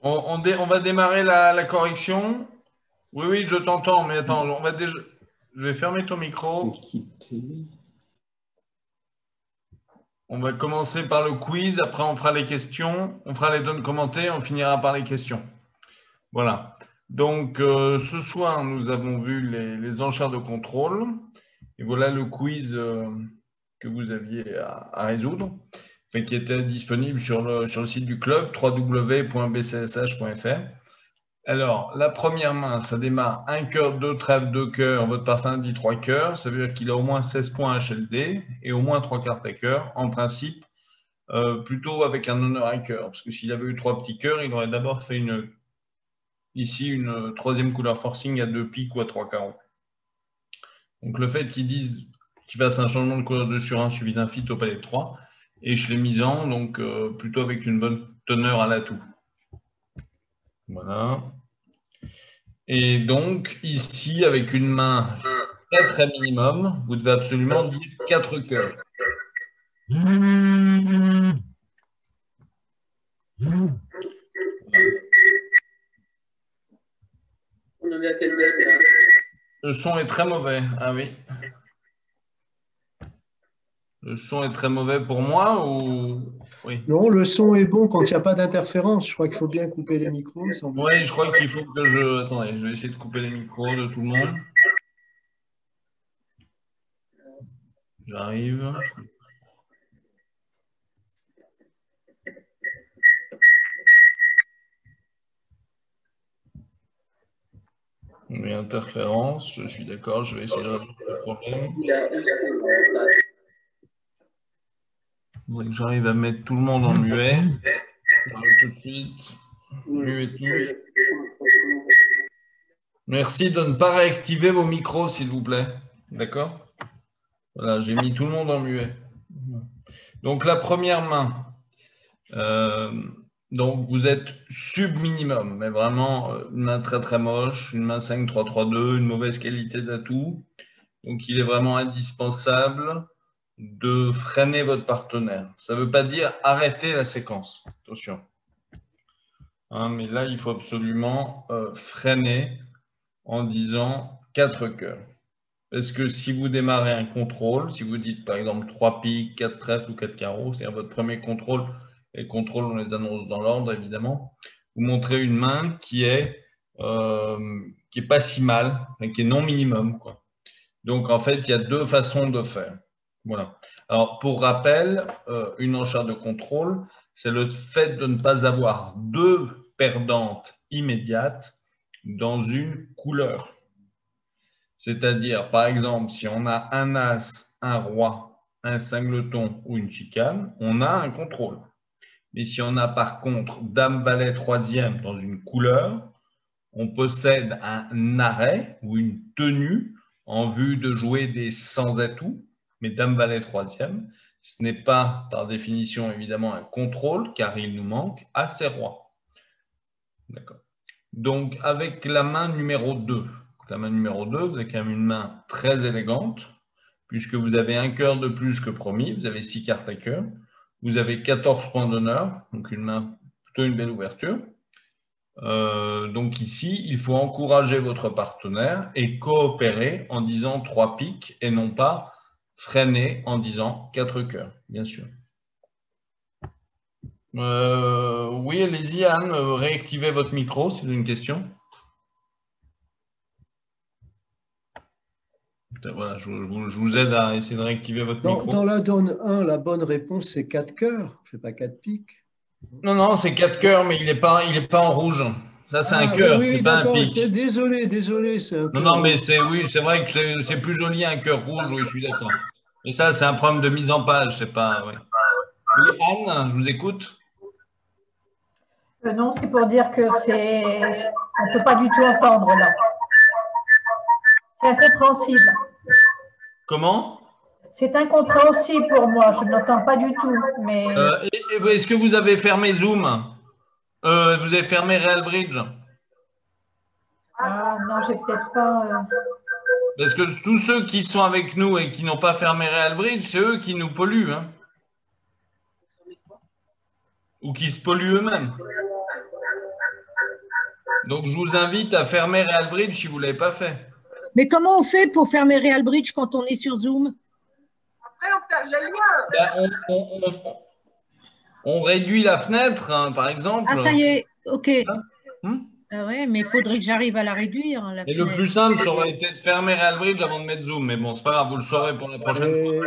On va démarrer la correction. Oui, oui, je t'entends, mais attends, on va déjà. Je vais fermer ton micro. On va commencer par le quiz, après on fera les questions, on fera les données commentées, on finira par les questions. Voilà. Donc, ce soir, nous avons vu les enchères de contrôle. Et voilà le quiz que vous aviez à résoudre, enfin, qui était disponible sur le site du club, www.bcsh.fr. Alors, la première main, ça démarre 1 cœur, 2 trèfles, 2 cœurs. Votre partenaire dit 3 cœurs. Ça veut dire qu'il a au moins 16 points HLD et au moins 3 cartes à cœur. En principe, plutôt avec un honneur à cœur. Parce que s'il avait eu 3 petits cœurs, il aurait d'abord fait ici une troisième couleur forcing à 2 piques ou à 3 carreaux. Donc, le fait qu'ils fasse un changement de couleur de sur 1 suivi d'un fit au palais de 3. Et je l'ai mis en, donc plutôt avec une bonne teneur à l'atout. Voilà. Et donc, ici, avec une main 4 à minimum, vous devez absolument dire 4 cœurs. On en est à quelle date là? Le son est très mauvais. Ah oui. Le son est très mauvais pour moi ou... Oui. Non, le son est bon quand il n'y a pas d'interférence. Je crois qu'il faut bien couper les micros, me semble-t-il. Oui, je crois qu'il faut que je... Attendez, je vais essayer de couper les micros de tout le monde. J'arrive. Mais interférence, je suis d'accord, je vais essayer de résoudre le problème. Il faudrait que j'arrive à mettre tout le monde en muet. J'arrive tout de suite. Muet tous. Merci de ne pas réactiver vos micros, s'il vous plaît. D'accord? Voilà, j'ai mis tout le monde en muet. Donc, la première main. Donc, vous êtes sub-minimum, mais vraiment une main très très moche, une main 5-3-3-2, une mauvaise qualité d'atout. Donc, il est vraiment indispensable de freiner votre partenaire. Ça ne veut pas dire arrêter la séquence. Attention. Hein, mais là, il faut absolument freiner en disant 4 cœurs. Parce que si vous démarrez un contrôle, si vous dites par exemple 3 piques, 4 trèfles ou 4 carreaux, c'est-à-dire votre premier contrôle, et le contrôle, on les annonce dans l'ordre évidemment, vous montrez une main qui est pas si mal, mais qui est non minimum, quoi. Donc en fait, il y a deux façons de faire. Voilà. Alors pour rappel, une enchère de contrôle, c'est le fait de ne pas avoir deux perdantes immédiates dans une couleur. C'est-à-dire, par exemple, si on a un as, un roi, un singleton ou une chicane, on a un contrôle. Mais si on a par contre dame, valet, troisième dans une couleur, on possède un arrêt ou une tenue en vue de jouer des sans atouts, mais dame, valet, troisième. Ce n'est pas par définition évidemment un contrôle car il nous manque as et roi. D'accord. Donc avec la main numéro 2, la main numéro 2, vous avez quand même une main très élégante, puisque vous avez un cœur de plus que promis, vous avez 6 cartes à cœur, vous avez 14 points d'honneur, donc une main plutôt une belle ouverture. Donc ici, il faut encourager votre partenaire et coopérer en disant 3 piques et non pas freiner en disant 4 cœurs, bien sûr. Oui, allez-y Anne, réactivez votre micro, c'est une question. Voilà, je vous aide à essayer de réactiver votre micro. Dans la donne 1, la bonne réponse, c'est 4 cœurs. Je ne fais pas 4 piques. Non, c'est 4 cœurs, mais il n'est pas en rouge. Ça, c'est un cœur, oui, c'est pas un d'accord. pique. Désolé, c'est un cœur. Non, mais c'est vrai que c'est plus joli un cœur rouge, oui, je suis d'accord. Et ça, c'est un problème de mise en page, c'est pas. Oui. Oui, Anne, je vous écoute. Non, c'est pour dire que c'est. On ne peut pas du tout entendre là. C'est incompréhensible. Comment? C'est incompréhensible pour moi, je n'entends pas du tout. Mais... Est-ce que vous avez fermé Zoom? Vous avez fermé RealBridge? Ah non, j'ai peut-être pas. Parce que tous ceux qui sont avec nous et qui n'ont pas fermé RealBridge, c'est eux qui nous polluent. Hein. Ou qui se polluent eux-mêmes. Donc, je vous invite à fermer Real Bridge si vous ne l'avez pas fait. Mais comment on fait pour fermer Real Bridge quand on est sur Zoom? Après, on perd le lien. Ben, on réduit la fenêtre, hein, par exemple. Ah, ça y est, ok. Hmm. Ah ouais, mais il faudrait que j'arrive à la réduire, la Et le fenêtre. plus simple, ça aurait été de fermer Real Bridge avant de mettre Zoom. Mais bon, c'est pas grave, vous le saurez pour la prochaine fois.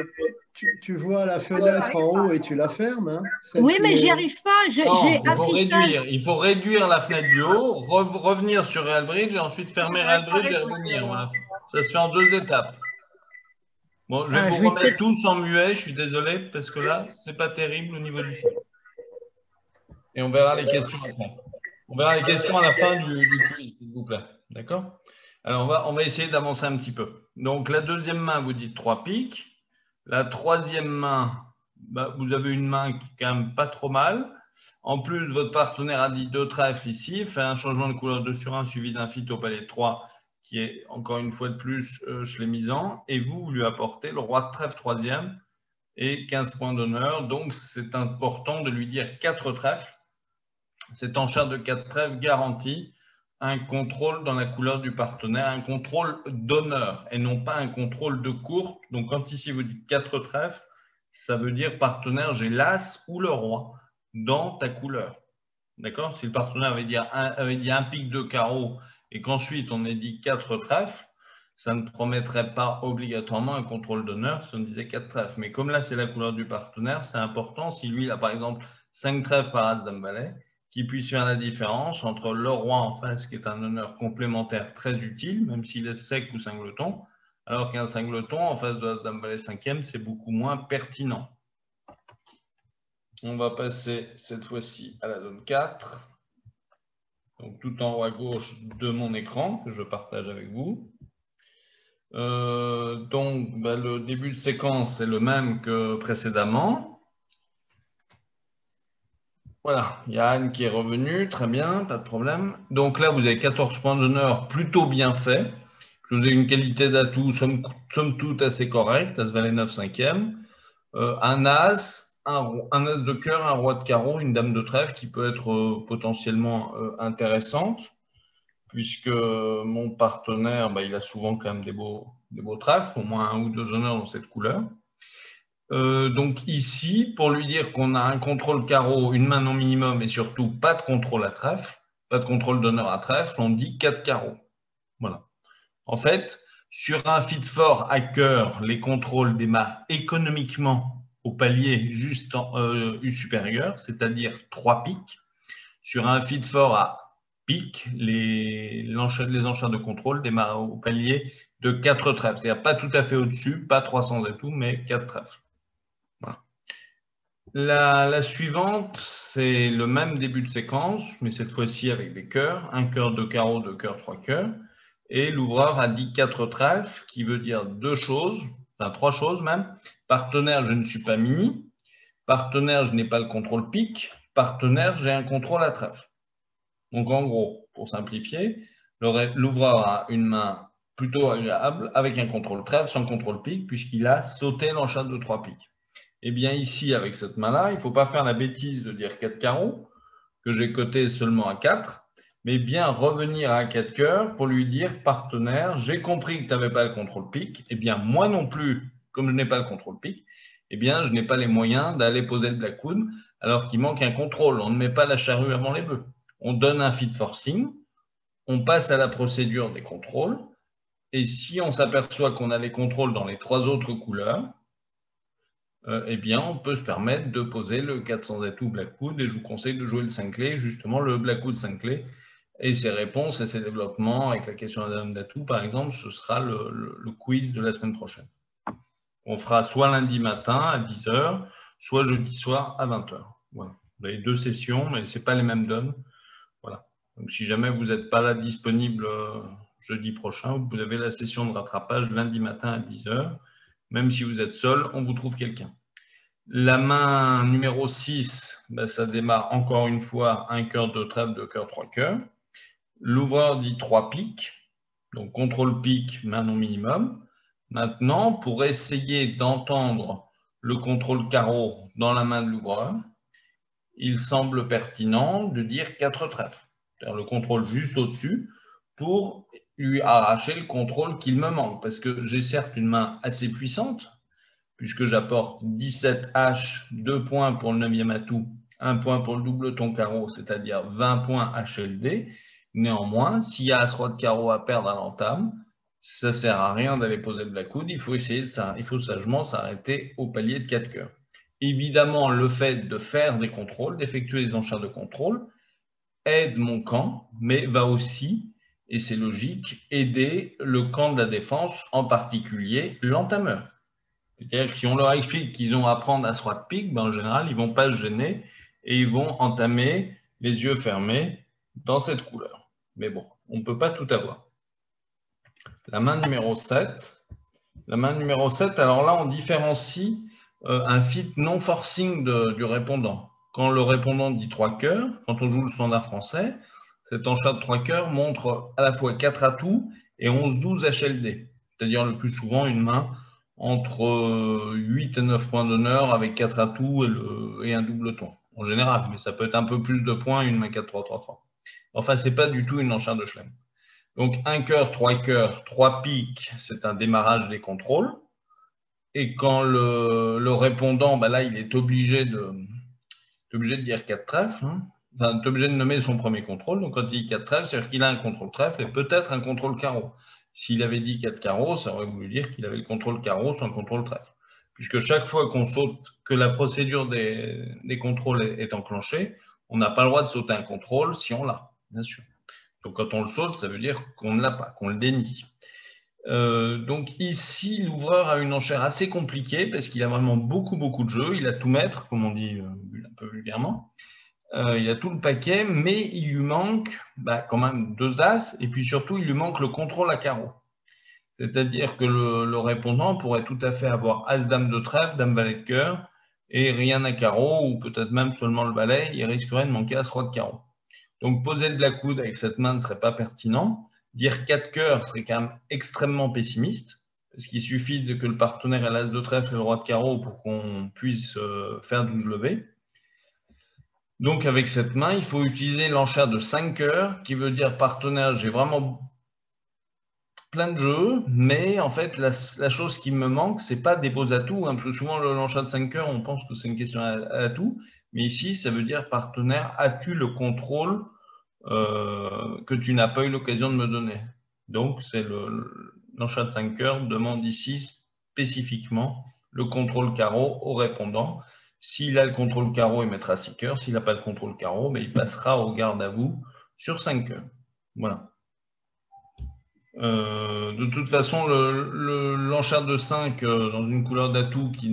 Et tu vois la fenêtre en haut et tu la fermes. Hein, celle Oui, qui mais est- j'y arrive pas. Non, J'ai il faut réduire la fenêtre du haut, revenir sur Real Bridge et ensuite fermer Real Bridge et revenir. Voilà. Ça se fait en 2 étapes. Bon, je vais vous remettre tous en muet, je suis désolé, parce que là, c'est pas terrible au niveau du son. Et on verra les questions après. On verra les questions à la fin du quiz, s'il vous plaît. D'accord? Alors, on va essayer d'avancer un petit peu. Donc, la deuxième main, vous dites 3 piques. La troisième main, bah, vous avez une main qui est quand même pas trop mal. En plus, votre partenaire a dit 2 trèfles ici, fait un changement de couleur 2 sur 1 suivi d'un fit au palais de 3 qui est encore une fois de plus schlémisant. Et vous lui apportez le roi de trèfle troisième et 15 points d'honneur. Donc, c'est important de lui dire 4 trèfles. Cette enchère de 4 trèfles garantit un contrôle dans la couleur du partenaire, un contrôle d'honneur et non pas un contrôle de courte. Donc, quand ici vous dites 4 trèfles, ça veut dire partenaire, j'ai l'as ou le roi dans ta couleur. D'accord? Si le partenaire avait dit un pique de carreau et qu'ensuite on ait dit 4 trèfles, ça ne promettrait pas obligatoirement un contrôle d'honneur si on disait 4 trèfles. Mais comme là, c'est la couleur du partenaire, c'est important. Si lui, il a par exemple 5 trèfles par as dame valet, qu'il puisse faire la différence entre le roi en face, qui est un honneur complémentaire très utile, même s'il est sec ou singleton, alors qu'un singleton en face de as dame valet 5e, c'est beaucoup moins pertinent. On va passer cette fois-ci à la zone 4. Donc tout en haut à gauche de mon écran que je partage avec vous. Le début de séquence est le même que précédemment. Voilà, il y a Anne qui est revenue, très bien, pas de problème. Donc là, vous avez 14 points d'honneur plutôt bien fait. Vous avez une qualité d'atout, somme toute assez correcte, as valet 9 5e. Un as, un as de cœur, un roi de carreau, une dame de trèfle qui peut être potentiellement intéressante, puisque mon partenaire, il a souvent quand même des beaux trèfles, au moins 1 ou 2 honneurs dans cette couleur. Donc ici, pour lui dire qu'on a un contrôle carreau, une main non minimum et surtout pas de contrôle à trèfle, pas de contrôle d'honneur à trèfle, on dit 4 carreaux. Voilà. En fait, sur un fit fort à cœur, les contrôles démarrent économiquement au palier juste en U supérieur, c'est-à-dire 3 piques. Sur un fit fort à pique, les enchères de contrôle démarrent au palier de 4 trèfles. C'est-à-dire pas tout à fait au-dessus, pas 300 et tout, mais 4 trèfles. Voilà. La suivante, c'est le même début de séquence, mais cette fois-ci avec des cœurs. Un cœur, 2 carreaux, 2 cœurs, 3 cœurs. Et l'ouvreur a dit 4 trèfles, qui veut dire 2 choses, enfin 3 choses même. Partenaire, je ne suis pas mini. Partenaire, je n'ai pas le contrôle pique. Partenaire, j'ai un contrôle à trèfle. Donc en gros, pour simplifier, l'ouvreur a une main plutôt agréable avec un contrôle trèfle sans contrôle pique, puisqu'il a sauté l'enchère de 3 piques. Et bien ici, avec cette main-là, il ne faut pas faire la bêtise de dire 4 carreaux, que j'ai coté seulement à 4, mais bien revenir à 4 cœurs pour lui dire, partenaire, j'ai compris que tu n'avais pas le contrôle pique, et bien moi non plus, comme je n'ai pas le contrôle pique, eh bien je n'ai pas les moyens d'aller poser le blackwood alors qu'il manque un contrôle. On ne met pas la charrue avant les bœufs. On donne un fit forcing, on passe à la procédure des contrôles, et si on s'aperçoit qu'on a les contrôles dans les 3 autres couleurs, eh bien, on peut se permettre de poser le 400 atout blackwood, et je vous conseille de jouer le 5 clés, justement le blackwood 5 clés, et ses réponses et ses développements avec la question de la dame d'atout, par exemple, ce sera le quiz de la semaine prochaine. On fera soit lundi matin à 10 h, soit jeudi soir à 20 h. Voilà. Vous avez 2 sessions, mais ce n'est pas les mêmes donnes. Voilà. Donc, si jamais vous n'êtes pas là disponible jeudi prochain, vous avez la session de rattrapage lundi matin à 10 h. Même si vous êtes seul, on vous trouve quelqu'un. La main numéro 6, ça démarre encore une fois un cœur, 2 trèfles, 2 cœurs, 3 cœurs. L'ouvreur dit 3 piques, donc contrôle pique, main non minimum. Maintenant, pour essayer d'entendre le contrôle carreau dans la main de l'ouvreur, il semble pertinent de dire 4 trèfles. c'est-à-dire le contrôle juste au-dessus, pour lui arracher le contrôle qu'il me manque. Parce que j'ai certes une main assez puissante, puisque j'apporte 17 H, 2 points pour le 9e atout, 1 point pour le doubleton carreau, c'est-à-dire 20 points HLD. Néanmoins, s'il y a As-Roi de carreau à perdre à l'entame, ça ne sert à rien d'aller poser le black wood, il faut sagement s'arrêter au palier de 4 cœurs. Évidemment, le fait de faire des contrôles, d'effectuer les enchères de contrôle, aide mon camp, mais va aussi, et c'est logique, aider le camp de la défense, en particulier l'entameur. C'est-à-dire que si on leur explique qu'ils ont à prendre As-Roi de pique, ben en général, ils ne vont pas se gêner et ils vont entamer les yeux fermés dans cette couleur. Mais bon, on ne peut pas tout avoir. La main numéro 7. La main numéro 7, alors là, on différencie un fit non forcing du répondant. Quand le répondant dit 3 cœurs, quand on joue le standard français, cet enchère de 3 cœurs montre à la fois 4 atouts et 11-12 HLD. C'est-à-dire le plus souvent une main entre 8 et 9 points d'honneur avec 4 atouts et un doubleton, en général. Mais ça peut être un peu plus de points, une main 4-3-3-3. Enfin, ce n'est pas du tout une enchère de Schlem. Donc, 1 cœur, 3 piques, c'est un démarrage des contrôles. Et quand le répondant, ben là, il est obligé de dire 4 trèfles. Hein. Enfin, est obligé de nommer son premier contrôle. Donc, quand il dit 4 trèfles, c'est-à-dire qu'il a un contrôle trèfle et peut-être un contrôle carreau. S'il avait dit 4 carreaux, ça aurait voulu dire qu'il avait le contrôle carreau sans contrôle trèfle. Puisque chaque fois qu'on saute, que la procédure des contrôles est enclenchée, on n'a pas le droit de sauter un contrôle si on l'a, bien sûr. Donc, quand on le saute, ça veut dire qu'on ne l'a pas, qu'on le dénie. Donc, ici, l'ouvreur a une enchère assez compliquée parce qu'il a vraiment beaucoup de jeux. Il a tout maître, comme on dit un peu vulgairement. Il a tout le paquet, mais il lui manque quand même 2 As, et puis surtout, il lui manque le contrôle à carreau. C'est-à-dire que le répondant pourrait tout à fait avoir As-Dame de trèfle, Dame-Valet de cœur, et rien à carreau, ou peut-être même seulement le valet, il risquerait de manquer As-Roi de carreau. Donc, poser le black wood avec cette main ne serait pas pertinent. Dire 4 cœurs serait quand même extrêmement pessimiste, parce qu'il suffit que le partenaire ait l'As de trèfle et le Roi de carreau pour qu'on puisse faire 12 levées. Donc, avec cette main, il faut utiliser l'enchère de 5 cœurs, qui veut dire partenaire, j'ai vraiment plein de jeux, mais en fait, la chose qui me manque, ce n'est pas des beaux atouts, hein, parce que souvent, l'enchère de 5 cœurs, on pense que c'est une question à atout, mais ici, ça veut dire partenaire, as-tu le contrôle que tu n'as pas eu l'occasion de me donner. Donc, c'est l'enchère de 5 cœurs demande ici spécifiquement le contrôle carreau au répondant. S'il a le contrôle carreau, il mettra 6 cœurs. S'il n'a pas le contrôle carreau, mais il passera au garde à vous sur 5 cœurs. Voilà. De toute façon, l'enchère de 5 dans une couleur d'atout qui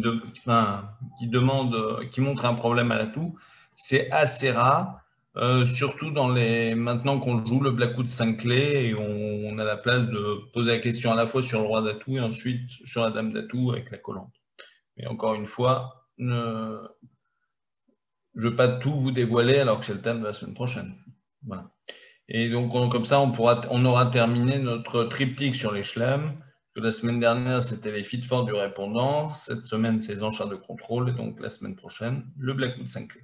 montre un problème à l'atout, c'est assez rare. Surtout maintenant qu'on joue le black wood 5 clés et on a la place de poser la question à la fois sur le roi d'atout et ensuite sur la dame d'atout avec la collante. Mais encore une fois, je ne veux pas tout vous dévoiler alors que c'est le thème de la semaine prochaine. Voilà. Et donc, comme ça, on aura terminé notre triptyque sur les Schlem. La semaine dernière, c'était les feats forts du répondant. Cette semaine, c'est les enchères de contrôle. Et donc, la semaine prochaine, le black wood 5 clés.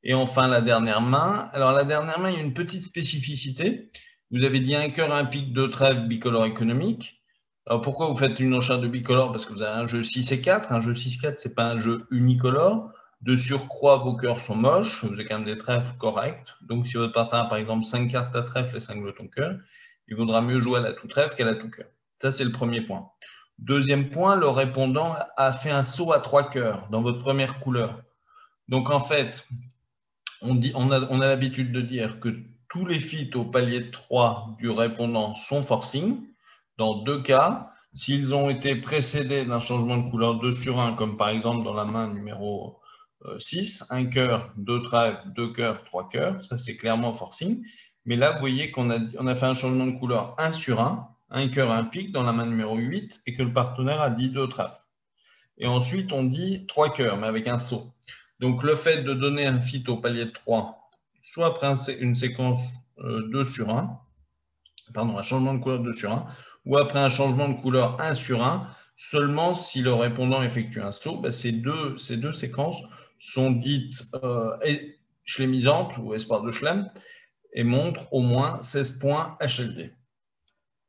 Et enfin, la dernière main. Alors, la dernière main, il y a une petite spécificité. Vous avez dit 1 cœur, 1 pique, 2 trèfles, bicolore économique. Alors, pourquoi vous faites une enchère de bicolore? Parce que vous avez un jeu 6 et 4. Un jeu 6-4, ce n'est pas un jeu unicolore. De surcroît, vos cœurs sont moches. Vous avez quand même des trèfles corrects. Donc, si votre partenaire a par exemple 5 cartes à trèfle et 5 jetons cœur, il vaudra mieux jouer à la tout trèfle qu'à la tout cœur. Ça, c'est le premier point. Deuxième point, le répondant a fait un saut à 3 cœurs dans votre première couleur. Donc, en fait, on a l'habitude de dire que tous les feats au palier de 3 du répondant sont forcing. Dans 2 cas, s'ils ont été précédés d'un changement de couleur 2 sur 1, comme par exemple dans la main numéro 6, 1 cœur, 2 trèfles, 2 cœurs, 3 cœurs, ça c'est clairement forcing. Mais là, vous voyez qu'on a fait un changement de couleur 1 sur 1, 1 cœur, 1 pique dans la main numéro 8 et que le partenaire a dit 2 trèfles. Et ensuite, on dit 3 cœurs, mais avec un saut. Donc, le fait de donner un fit au palier de 3, soit après une séquence 2 sur 1, pardon, un changement de couleur 2 sur 1, ou après un changement de couleur 1 sur 1, seulement si le répondant effectue un saut, ces deux séquences sont dites schlemmisantes ou espoir de Schlem, et montre au moins 16 points HLD.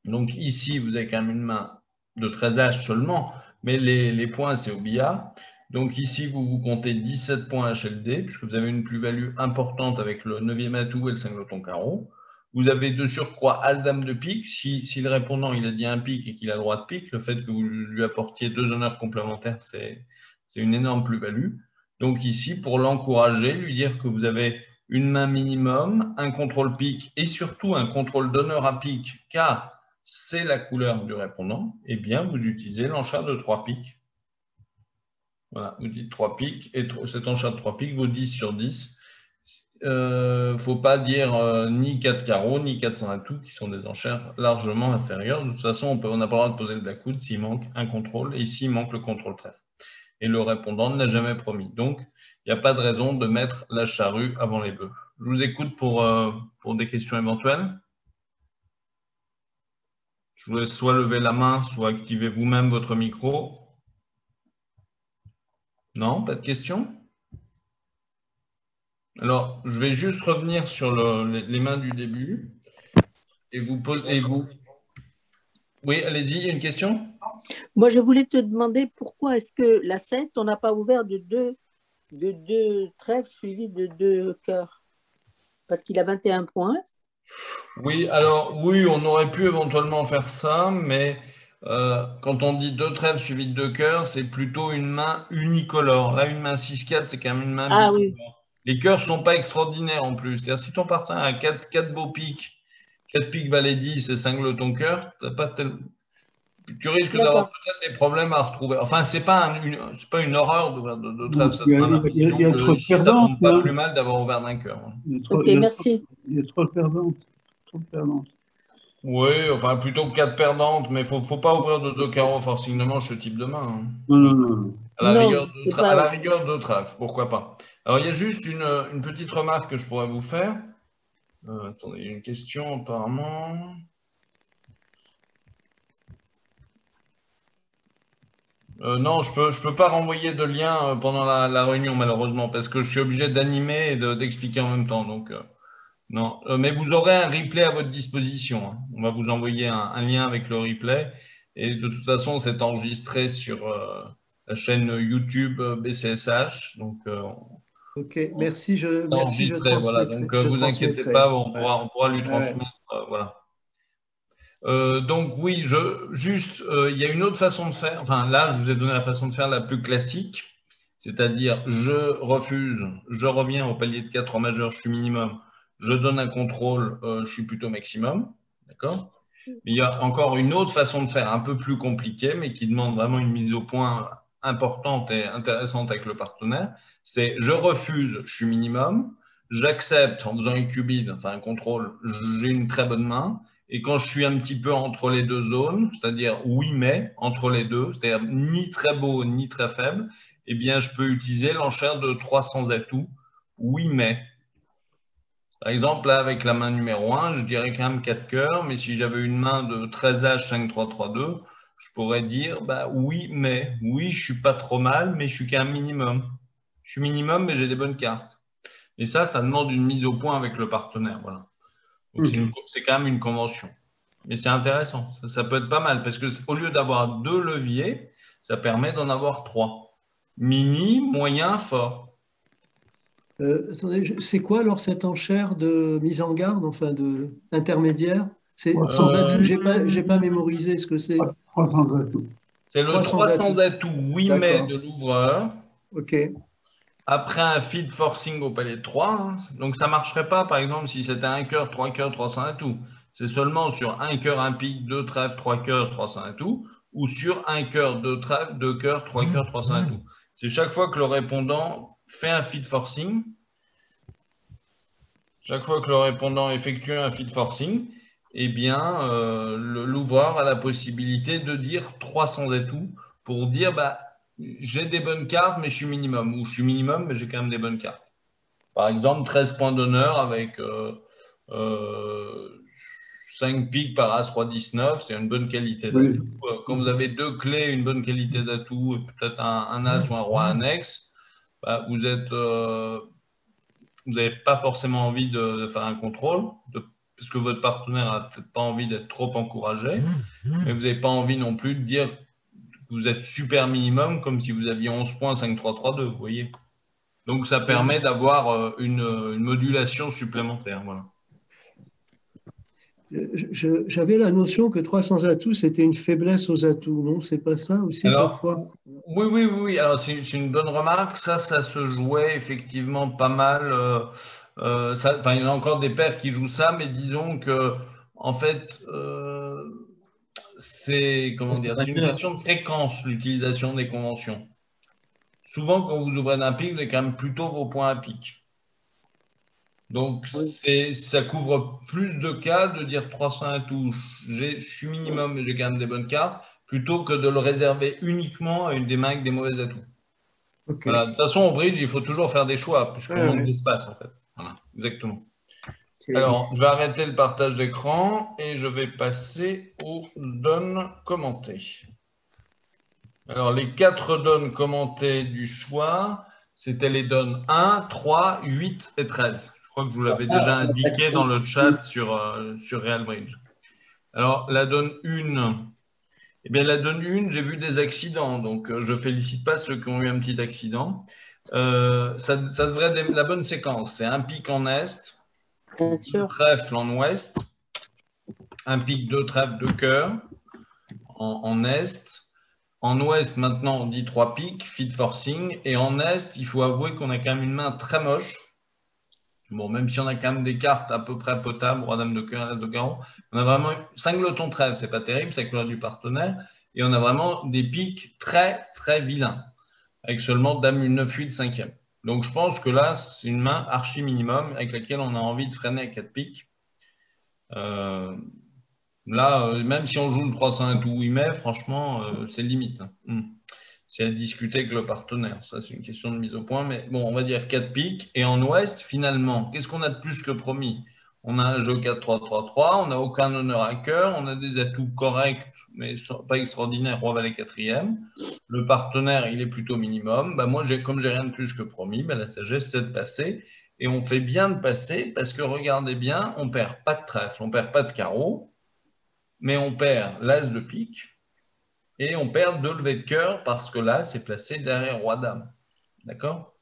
Donc ici, vous avez quand même une main de 13H seulement, mais les points, c'est au billard. Donc ici, vous comptez 17 points HLD, puisque vous avez une plus-value importante avec le 9e atout et le 5 loton carreau. Vous avez de surcroît As-Dame de pique. Si le répondant il a dit un pique et qu'il a le droit de pique, le fait que vous lui apportiez 2 honneurs complémentaires, c'est une énorme plus-value. Donc ici, pour l'encourager, lui dire que vous avez une main minimum, un contrôle pique et surtout un contrôle d'honneur à pique, car c'est la couleur du répondant, eh bien, vous utilisez l'enchère de 3 piques. Voilà, vous dites 3 piques, et cette enchère de 3 piques vaut 10 sur 10. Il ne faut pas dire ni 4 carreaux, ni 400 atouts, qui sont des enchères largement inférieures. De toute façon, on n'a pas le droit de poser le blackwood s'il manque un contrôle, et ici, il manque le contrôle trèfle. Et le répondant ne l'a jamais promis. Donc, il n'y a pas de raison de mettre la charrue avant les bœufs. Je vous écoute pour des questions éventuelles. Je vous laisse soit lever la main, soit activer vous-même votre micro. Non, pas de questions? Alors, je vais juste revenir sur les mains du début. Et vous posez. Oui, allez-y, il y a une question? Moi, je voulais te demander pourquoi est-ce que la 7, on n'a pas ouvert de deux trèfles suivis de 2 cœurs? Parce qu'il a 21 points. Oui, alors oui, on aurait pu éventuellement faire ça, mais quand on dit 2 trèfles suivis de 2 cœurs, c'est plutôt une main unicolore. Là, une main 6-4, c'est quand même une main bicolore. Oui. Les cœurs ne sont pas extraordinaires en plus. C'est-à-dire, si ton partenaire a 4 beaux piques, 4 piques valet 10 et 5 loton cœur, tu risques d'avoir peut-être des problèmes à retrouver. Enfin, c'est pas une horreur de trèfle. Il y a trop de perdantes. Ça tombe pas plus mal d'avoir ouvert d'un cœur. Ok, merci. Il y a trop de perdantes. Oui, enfin plutôt que 4 perdantes, mais il ne faut pas ouvrir de 2 carreaux forcing de manche ce type de main. Non. À la rigueur, 2 trèfles, pourquoi pas. Alors, il y a juste une petite remarque que je pourrais vous faire. Attendez, il y a une question apparemment. Non, je peux pas renvoyer de lien pendant la réunion, malheureusement, parce que je suis obligé d'animer et d'expliquer en même temps. Donc, non. Mais vous aurez un replay à votre disposition. Hein. On va vous envoyer un lien avec le replay. Et de toute façon, c'est enregistré sur la chaîne YouTube BCSH. Donc, ok, merci. Je voilà. Donc, vous inquiétez pas, on pourra lui transmettre. Voilà. Donc oui, il y a une autre façon de faire. Enfin, là, je vous ai donné la façon de faire la plus classique, c'est-à-dire je refuse, je reviens au palier de 4 en majeur, je suis minimum, je donne un contrôle, je suis plutôt maximum, d'accord? Mais il y a encore une autre façon de faire, un peu plus compliquée, mais qui demande vraiment une mise au point importante et intéressante avec le partenaire. C'est je refuse, je suis minimum, j'accepte en faisant une cubide, enfin un contrôle, j'ai une très bonne main. Et quand je suis un petit peu entre les deux zones, c'est-à-dire oui, mais entre les deux, c'est-à-dire ni très beau ni très faible, eh bien, je peux utiliser l'enchère de 300 atouts, oui, mais. Par exemple, là, avec la main numéro 1, je dirais quand même 4 cœurs, mais si j'avais une main de 13H, 5, 3, 3, 2, je pourrais dire bah, oui, mais. Oui, je suis pas trop mal, mais je suis qu'un minimum. Je suis minimum, mais j'ai des bonnes cartes. Et ça demande une mise au point avec le partenaire. Voilà. Donc, c'est quand même une convention. Mais c'est intéressant. Ça peut être pas mal parce qu'au lieu d'avoir 2 leviers, ça permet d'en avoir 3. Mini, moyen, fort. Attendez, c'est quoi alors cette enchère de mise en garde, enfin de intermédiaire? C'est sans atout, j'ai pas mémorisé ce que c'est. 300 atouts. C'est le 300 atouts, oui, mais de l'ouvreur. Ok. Après un feed forcing au palier de 3. Hein. Donc ça ne marcherait pas, par exemple, si c'était un cœur, 3 cœurs, 300 atouts. C'est seulement sur un cœur, un pique, 2 trèfles, 3 cœurs, 300 atouts, ou sur un cœur, 2 trèfles, 2 cœurs, 3 cœurs, 300 atouts. C'est chaque fois que le répondant fait un feed forcing, chaque fois que le répondant effectue un feed forcing, eh bien, l'ouvreur a la possibilité de dire 300 atouts pour dire bah, j'ai des bonnes cartes, mais je suis minimum. Ou je suis minimum, mais j'ai quand même des bonnes cartes. Par exemple, 13 points d'honneur avec 5 piques par As, Roi, 19, c'est une bonne qualité d'atout. Quand vous avez 2 clés, une bonne qualité d'atout, peut-être un As ou un Roi annexe, bah, vous êtes vous n'avez pas forcément envie de faire un contrôle, parce que votre partenaire n'a peut-être pas envie d'être trop encouragé, mais vous n'avez pas envie non plus de dire que vous êtes super minimum, comme si vous aviez 11 points 5-3-3-2, vous voyez. Donc, ça permet d'avoir une modulation supplémentaire. Voilà. J'avais la notion que 3 sans atouts, c'était une faiblesse aux atouts, non? C'est pas ça aussi parfois? Oui. Alors, c'est une bonne remarque. Ça se jouait effectivement pas mal. Il y en a encore des paires qui jouent ça, mais disons que, en fait, c'est une question de fréquence, l'utilisation des conventions. Souvent, quand vous ouvrez d'un pic, vous avez quand même plutôt vos points à pic. Donc, ça couvre plus de cas de dire 300 atouts, je suis minimum, mais j'ai quand même des bonnes cartes, plutôt que de le réserver uniquement à une des mains avec des mauvais atouts. Okay. Voilà. De toute façon, au bridge, il faut toujours faire des choix, puisqu'on manque d'espace, en fait. Voilà, exactement. Alors, je vais arrêter le partage d'écran et je vais passer aux donnes commentées. Alors, les 4 donnes commentées du soir, c'était les donnes 1, 3, 8 et 13. Je crois que je vous l'avais déjà indiqué dans le chat sur Real Bridge. Alors, la donne 1, eh bien, la donne 1, j'ai vu des accidents, donc je ne félicite pas ceux qui ont eu un petit accident. Ça devrait être la bonne séquence. C'est un pic en est, 2 trèfles en ouest, un pic, 2 trèfles, 2 cœurs en est. En ouest, maintenant, on dit 3 pics, feed forcing. Et en est, il faut avouer qu'on a quand même une main très moche. Bon, même si on a quand même des cartes à peu près potables, roi, dame de cœur, as de carreau, on a vraiment 5 lotons trèfle, c'est pas terrible, c'est avec le du partenaire. Et on a vraiment des pics très, très vilains, avec seulement dame 1, 9, 8, 5e. Donc, je pense que là, c'est une main archi minimum avec laquelle on a envie de freiner à 4 pics. Là, même si on joue le 300 tout 8 mai, franchement, c'est limite. C'est à discuter avec le partenaire. Ça, c'est une question de mise au point. Mais bon, on va dire 4 piques. Et en ouest, finalement, qu'est-ce qu'on a de plus que promis? On a un jeu 4-3-3-3. On n'a aucun honneur à cœur. On a des atouts corrects, mais pas extraordinaires. Roi, valet 4e. Le partenaire, il est plutôt minimum. Bah, moi, comme j'ai rien de plus que promis, bah, la sagesse, c'est de passer. Et on fait bien de passer parce que, regardez bien, on ne perd pas de trèfle, on ne perd pas de carreau, mais on perd l'as de pique. Et on perd 2 levées de cœur parce que là, c'est placé derrière roi-dame. D'accord?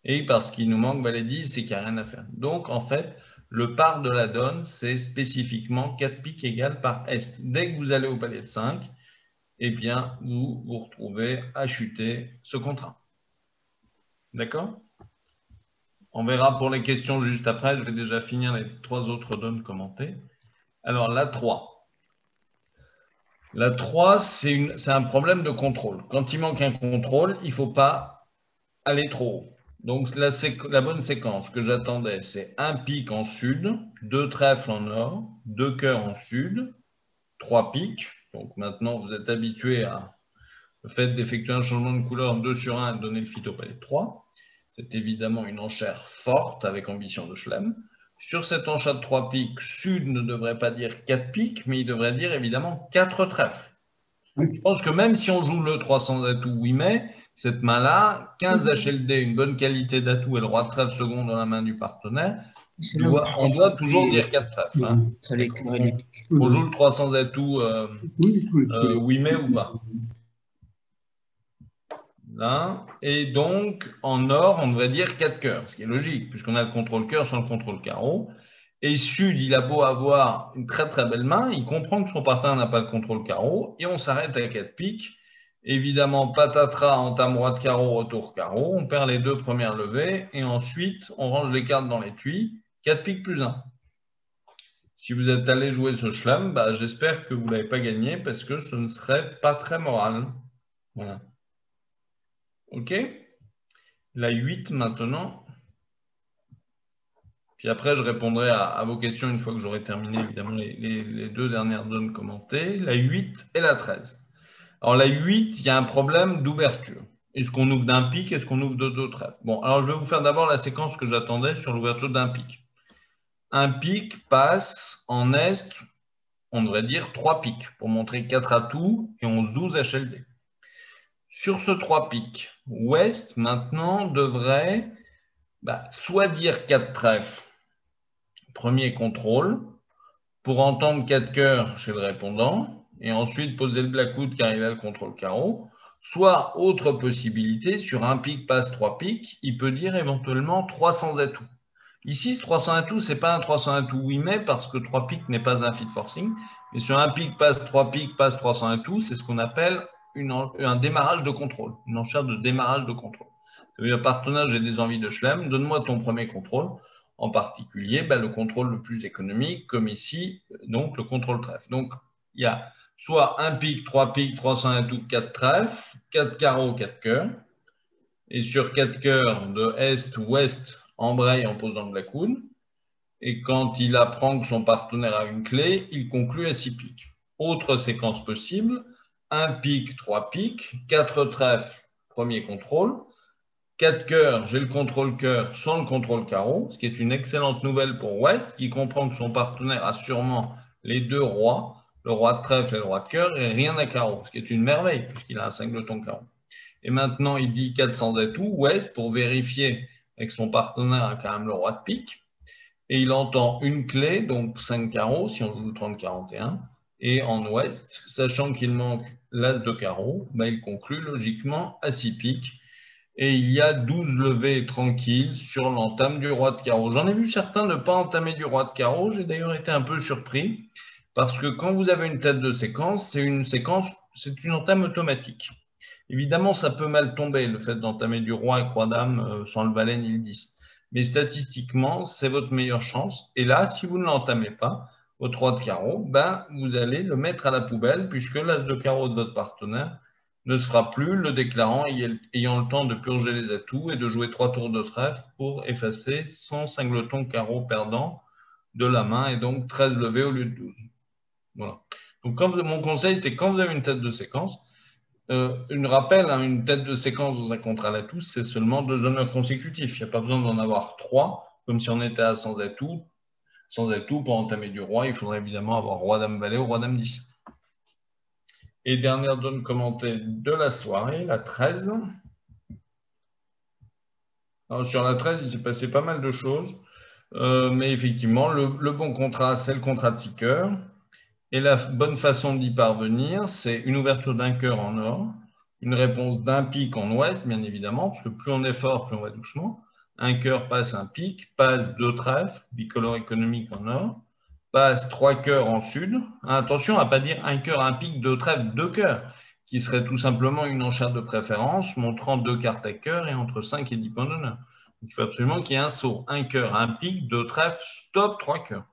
Et parce qu'il nous manque valet 10, c'est qu'il n'y a rien à faire. Donc, en fait, le par de la donne, c'est spécifiquement 4 piques égales par est. Dès que vous allez au palais de 5, eh bien, vous vous retrouvez à chuter ce contrat. D'accord? On verra pour les questions juste après. Je vais déjà finir les 3 autres donnes commentées. Alors, la 3. La 3, c'est un problème de contrôle. Quand il manque un contrôle, il ne faut pas aller trop haut. Donc, la bonne séquence que j'attendais, c'est un pic en sud, 2 trèfles en nord, 2 cœurs en sud, 3 pics. Donc, maintenant, vous êtes habitué à le fait d'effectuer un changement de couleur 2 sur 1 et de donner le fit au palais de 3. C'est évidemment une enchère forte avec ambition de chelem. Sur cette enchère de 3 piques, sud ne devrait pas dire 4 piques, mais il devrait dire évidemment 4 trèfles. Je pense que même si on joue le 300 atouts 8 mai, cette main-là, 15 HLD, une bonne qualité d'atout et le roi de trèfle second dans la main du partenaire, on doit toujours dire 4 trèfles. Hein. On joue le 300 atouts 8 mai ou pas. Là. Et donc, en or, on devrait dire 4 cœurs, ce qui est logique, puisqu'on a le contrôle cœur sans le contrôle carreau. Et sud, il a beau avoir une très très belle main, il comprend que son partenaire n'a pas le contrôle carreau, et on s'arrête à 4 piques. Évidemment, patatras, entame roi de carreau, retour carreau, on perd les 2 premières levées, et ensuite, on range les cartes dans l'étui, 4 piques plus 1. Si vous êtes allé jouer ce chelem, bah, j'espère que vous ne l'avez pas gagné, parce que ce ne serait pas très moral. Voilà. OK? La 8 maintenant. Puis après, je répondrai à vos questions une fois que j'aurai terminé, évidemment, les 2 dernières donnes commentées. La 8 et la 13. Alors, la 8, il y a un problème d'ouverture. Est-ce qu'on ouvre d'un pic? Est-ce qu'on ouvre de 2 trèfles? Bon, alors je vais vous faire d'abord la séquence que j'attendais sur l'ouverture d'un pic. Un pic passe en est, on devrait dire 3 pics, pour montrer 4 atouts et 11-12 HLD. Sur ce 3 pics, ouest, maintenant, devrait Soit dire 4 trèfles, premier contrôle, pour entendre 4 cœurs chez le répondant, et ensuite poser le blackout car il a le contrôle carreau. Soit, autre possibilité, sur un pic passe 3 pics, il peut dire éventuellement 300 atouts. Ici, ce 300 atouts, ce n'est pas un 300 atouts 8 mai parce que 3 pics n'est pas un feed forcing. Mais sur un pic passe 3 pics, passe 300 atouts, c'est ce qu'on appelle un démarrage de contrôle, une enchère de démarrage de contrôle. Le partenaire, j'ai des envies de chelem, donne-moi ton premier contrôle. En particulier, le contrôle le plus économique, comme ici, donc le contrôle trèfle. Donc, il y a soit un pic, 3 pics, 300 atouts, 4 trèfles, 4 carreaux, 4 cœurs. Et sur 4 cœurs de est-ouest, embraye en posant le blackout. Et quand il apprend que son partenaire a une clé, il conclut à 6 pics. Autre séquence possible, 1 pic, 3 pics, 4 trèfles, premier contrôle. 4 cœurs, j'ai le contrôle cœur sans le contrôle carreau, ce qui est une excellente nouvelle pour Ouest, qui comprend que son partenaire a sûrement les 2 rois, le roi de trèfle et le roi de cœur, et rien à carreau, ce qui est une merveille, puisqu'il a un singleton carreau. Et maintenant, il dit 400 atouts, Ouest, pour vérifier que son partenaire a quand même le roi de pique. Et il entend une clé, donc 5 carreaux, si on joue 30-41. Et en Ouest, sachant qu'il manque l'as de carreau, il conclut logiquement à 6 piques. Et il y a 12 levées tranquilles sur l'entame du roi de carreau. J'en ai vu certains ne pas entamer du roi de carreau. J'ai d'ailleurs été un peu surpris parce que quand vous avez une tête de séquence, c'est une entame automatique. Évidemment, ça peut mal tomber, le fait d'entamer du roi et roi dame sans le valet ni le 10. Mais statistiquement, c'est votre meilleure chance. Et là, si vous ne l'entamez pas, votre roi de carreau, vous allez le mettre à la poubelle puisque l'as de carreau de votre partenaire ne sera plus, le déclarant ayant le temps de purger les atouts et de jouer 3 tours de trèfle pour effacer son singleton carreau perdant de la main et donc 13 levées au lieu de 12. Voilà. Donc mon conseil, c'est quand vous avez une tête de séquence, une tête de séquence dans un contrat à l'atout, c'est seulement 2 honneurs consécutifs. Il n'y a pas besoin d'en avoir 3, comme si on était à 100 atouts. Sans atout, pour entamer du roi, il faudrait évidemment avoir roi dame valet ou roi dame 10. Et dernière donne commentée de la soirée, la 13. Alors, sur la 13, il s'est passé pas mal de choses. Mais effectivement, le bon contrat, c'est le contrat de 6 cœurs. Et la bonne façon d'y parvenir, c'est une ouverture d'un cœur en or, une réponse d'un pic en ouest, bien évidemment, parce que plus on est fort, plus on va doucement. Un cœur passe un pic, passe 2 trèfles, bicolore économique en or, passe 3 cœurs en sud. Attention à ne pas dire un cœur, un pic, 2 trèfles, 2 cœurs, qui serait tout simplement une enchère de préférence, montrant 2 cartes à cœur et entre 5 et 10 points d'honneur. Il faut absolument qu'il y ait un saut, un cœur, un pic, 2 trèfles, stop, 3 cœurs.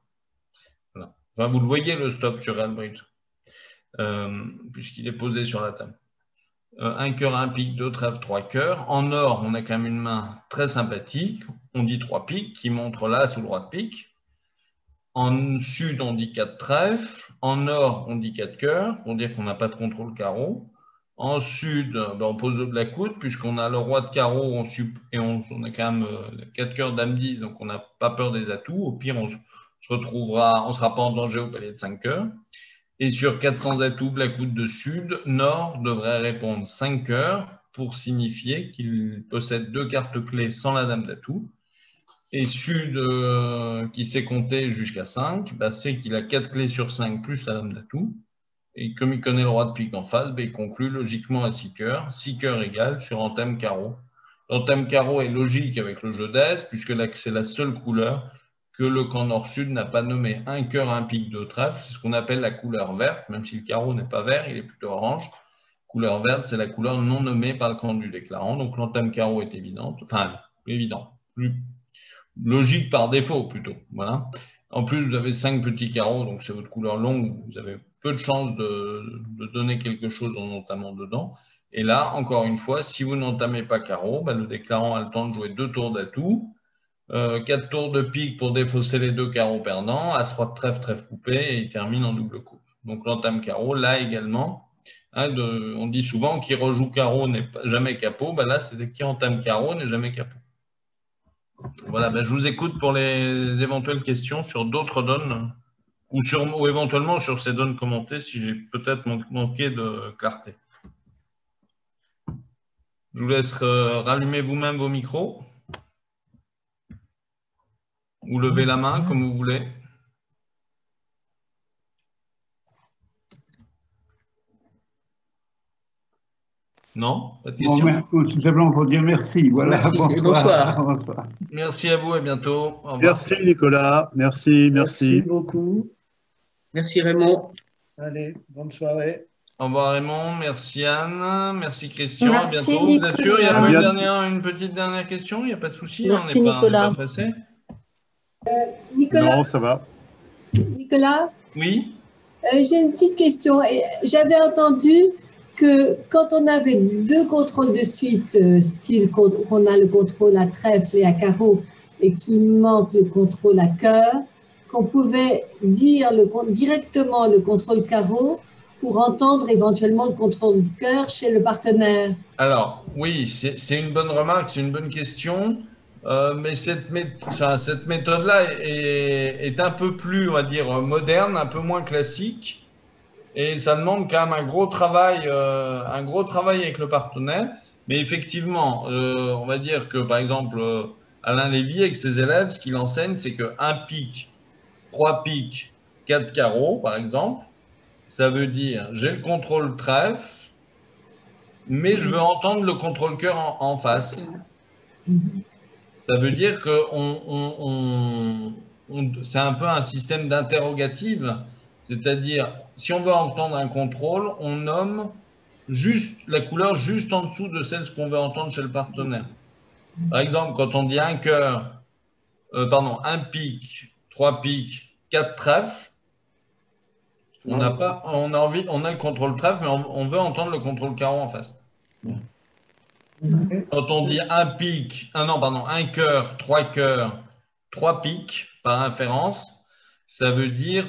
Voilà. Enfin, vous le voyez, le stop sur Real Bridge, puisqu'il est posé sur la table. Un cœur, un pic, 2 trèfles, 3 cœurs. En or, on a quand même une main très sympathique. On dit 3 pics qui montrent l'as ou le roi de pique. En sud, on dit 4 trèfles. En or, on dit 4 cœurs, pour dire qu'on n'a pas de contrôle carreau. En sud, on pose le blackout, puisqu'on a le roi de carreau et on a quand même 4 cœurs, dame 10, donc on n'a pas peur des atouts. Au pire, on ne sera pas en danger au palais de 5 cœurs. Et sur 400 atouts, blackout de sud, nord devrait répondre 5 cœurs pour signifier qu'il possède 2 cartes clés sans la dame d'atout. Et sud, qui sait compter jusqu'à 5, c'est qu'il a 4 clés sur 5 plus la dame d'atout. Et comme il connaît le roi de pique en face, il conclut logiquement à 6 cœurs. 6 cœurs égale sur entame carreau. L'entame carreau est logique avec le jeu d'As, puisque c'est la seule couleur que le camp nord-sud n'a pas nommé. Un cœur, un pic, 2 trèfles, c'est ce qu'on appelle la couleur verte, même si le carreau n'est pas vert, il est plutôt orange. Couleur verte, c'est la couleur non nommée par le camp du déclarant. Donc l'entame carreau est évidente, plus logique par défaut plutôt. Voilà. En plus, vous avez 5 petits carreaux, donc c'est votre couleur longue, vous avez peu de chances de donner quelque chose en entamant dedans. Et là, encore une fois, si vous n'entamez pas carreau, le déclarant a le temps de jouer 2 tours d'atout, 4 tours de pique pour défausser les 2 carreaux perdants, as roi de trèfle, trèfle coupé, et il termine en double coupe. Donc l'entame carreau, là également, on dit souvent qui rejoue carreau n'est jamais capot, là c'est qui entame carreau n'est jamais capot. Voilà, je vous écoute pour les éventuelles questions sur d'autres donnes ou éventuellement sur ces donnes commentées si j'ai peut-être manqué de clarté. Je vous laisse rallumer vous-même vos micros. ou levez la main comme vous voulez. Non, pas de questions. Tout simplement pour dire merci. Voilà. Merci, bonsoir. Bonsoir. Merci à vous, à bientôt. Au revoir. Merci Nicolas, merci. Merci beaucoup. Merci Raymond. Allez, bonne soirée. Au revoir Raymond, merci Anne, merci Christian, Merci, à bientôt. Vous êtes sûr, il n'y a pas une petite dernière question? Il n'y a pas de souci, Merci, on n'est Nicolas. pas pressé. Nicolas, Non, ça va. Nicolas, Oui, j'ai une petite question. J'avais entendu que quand on avait deux contrôles de suite, style qu'on a le contrôle à trèfle et à carreau, et qu'il manque le contrôle à cœur, qu'on pouvait dire directement le contrôle carreau pour entendre éventuellement le contrôle de cœur chez le partenaire. alors oui, c'est une bonne remarque, c'est une bonne question, mais cette méthode-là est un peu plus, on va dire, moderne, un peu moins classique, et ça demande quand même un gros travail avec le partenaire. Mais effectivement, on va dire que par exemple, Alain Lévy avec ses élèves, ce qu'il enseigne, c'est que 1 pic, 3 pics, 4 carreaux, par exemple, ça veut dire j'ai le contrôle trèfle, mais je veux entendre le contrôle cœur en face. Ça veut dire que c'est un peu un système d'interrogative, c'est-à-dire si on veut entendre un contrôle, on nomme juste la couleur juste en dessous de celle qu'on veut entendre chez le partenaire. Par exemple, quand on dit un cœur, un pic, 3 pics, 4 trèfles, on a le contrôle trèfle, mais on veut entendre le contrôle carreau en face. Quand on dit un cœur, 3 pics par inférence, ça veut dire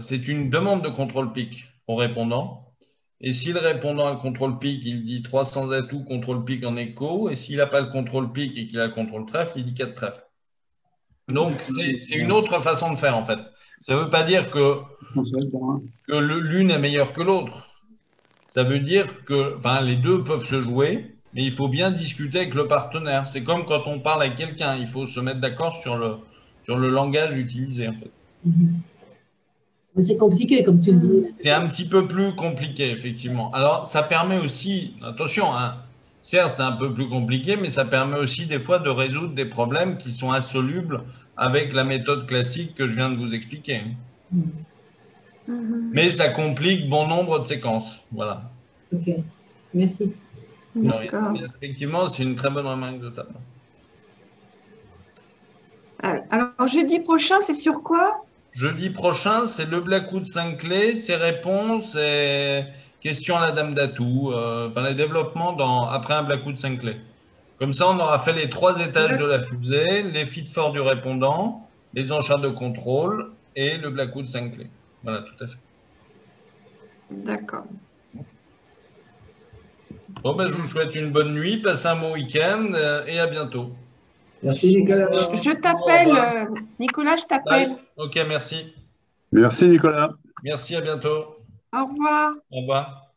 c'est une demande de contrôle pic au répondant. Et si le répondant a le contrôle pic, il dit 300 atouts, contrôle pic en écho. Et s'il n'a pas le contrôle pic et qu'il a le contrôle trèfle, il dit 4 trèfles. Donc, c'est une autre façon de faire, en fait. Ça ne veut pas dire que l'une est meilleure que l'autre. Ça veut dire que les deux peuvent se jouer, mais il faut bien discuter avec le partenaire. C'est comme quand on parle avec quelqu'un, il faut se mettre d'accord sur le langage utilisé, en fait. C'est compliqué, comme tu le dis. C'est un petit peu plus compliqué, effectivement. Alors, ça permet aussi, attention, certes, c'est un peu plus compliqué, mais ça permet aussi des fois de résoudre des problèmes qui sont insolubles avec la méthode classique que je viens de vous expliquer. Mais ça complique bon nombre de séquences. Voilà. Ok, merci. D'accord. Effectivement, c'est une très bonne remarque de ta part. Alors, jeudi prochain, c'est sur quoi? Jeudi prochain, c'est le Blackwood 5 clés, ses réponses et questions à la dame d'atout, les développements après un Blackwood 5 clés. Comme ça, on aura fait les 3 étages de la fusée, les feeds forts du répondant, les enchères de contrôle et le Blackwood 5 clés. Voilà, tout à fait. D'accord. Bon, je vous souhaite une bonne nuit, passez un bon week-end et à bientôt. Merci Nicolas. Je t'appelle, Nicolas, je t'appelle. Ok, merci. Merci Nicolas. Merci, à bientôt. Au revoir. Au revoir.